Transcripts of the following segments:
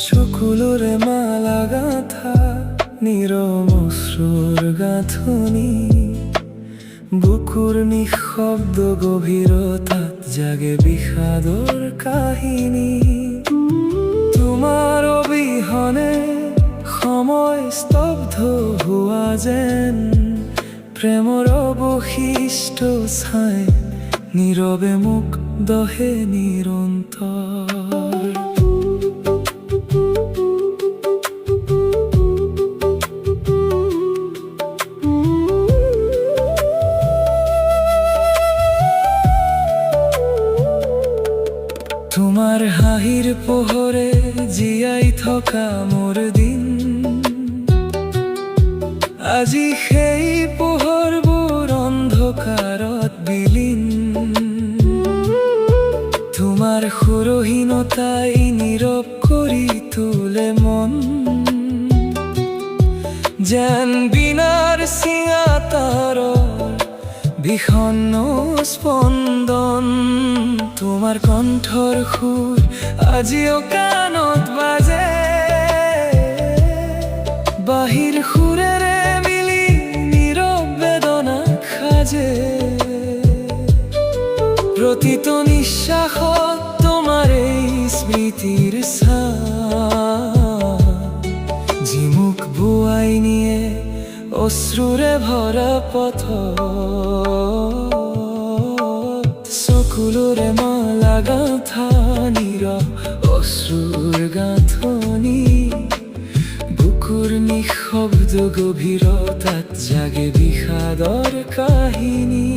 চকুলোৰে মালা গাঁথা নীৰব অশ্ৰুৰ গাঁথনি, বুকুৰ নিঃশব্দ গভীৰতাত জাগে বিষাদৰ কাহিনী। তোমাৰ অবিহনে সময় স্তব্ধ হোৱা যেন, প্ৰেমৰ অৱশিষ্ট ছাই নীৰৱে মোক দহে নিৰন্তৰ। তোমাৰ হাঁহিৰ পোহৰে জীয়াই থকা মোৰ দিন, আজি সেই পোহৰবোৰ অন্ধকাৰত বিলীন। তোমাৰ সুৰহীনতাই নীৰৱ কৰি তোলে মন, যেন বিনাৰ চিঙা তাৰৰ বিষণ্ণ স্পন্দন। তোমাৰ কণ্ঠৰ সুৰ আজিও কাণত বাজে, বাহিৰ সুৰেৰে মিলি নীৰৱ বেদনাক সাজে। প্ৰতিটো নিশ্বাসত তোমাৰ এই স্মৃতিৰ ছাপ, যি মোক বোৱাই নিয়ে অশ্ৰুৰে ভৰা পথত। চকুলোৰে মালা গাঁথা নীৰৱ অশ্ৰুৰ গাঁথনি, বুকুৰ নিঃশব্দ গভীৰতাত জাগে বিষাদৰ কাহিনী।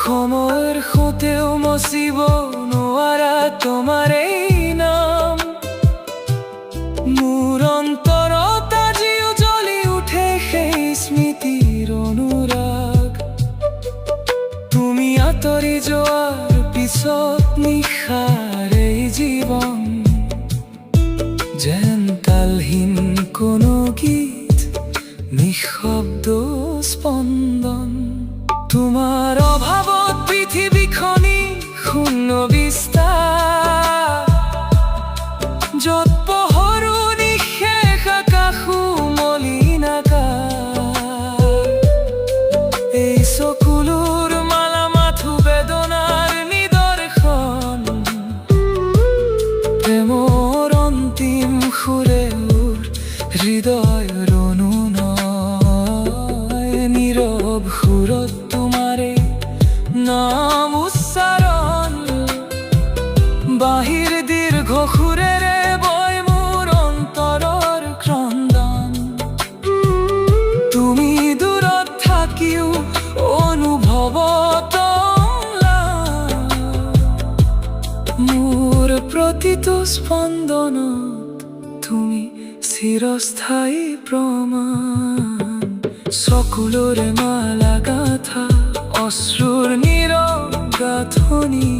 সময়ৰ সোঁতেও মচিব নোৱাৰা তোমাৰ এই নাম, মোৰ অন্তৰত আজিও জ্বলি উঠে সেই স্মৃতিৰ অনুৰাগ। তুমি আঁতৰি যোৱাৰ পিছত নিশাৰ এই জীৱন, যেন তালহীন কোনো গীত, নিঃশব্দ স্পন্দন। তোমাৰ অভাৱত পৃথিৱীখনি শূন্য বিস্তাৰ, য'ত পোহৰো নিশেষ আকাশো মলিন আকাশ। এই চকুলোৰ মালা মাথো বেদনাৰ নিদৰ্শন, প্ৰেমৰ অন্তিম সুৰে মোৰ হৃদয়ৰ অনুনয়। নীৰৱ সুৰত তোমাৰে নাম উচ্চাৰণ, বাহিৰ দীৰ্ঘ সুৰেৰে বয় মোৰ অন্তৰৰ ক্ৰন্দন। তুমি দূৰত থাকিও অনুভৱত মোৰ প্ৰতিটো স্পন্দনত তুমি চিৰস্থায়ী প্ৰমাণ। চকুলোৰে মালা গাঁথা অশ্ৰুৰ নীৰৱ গাঁথনি,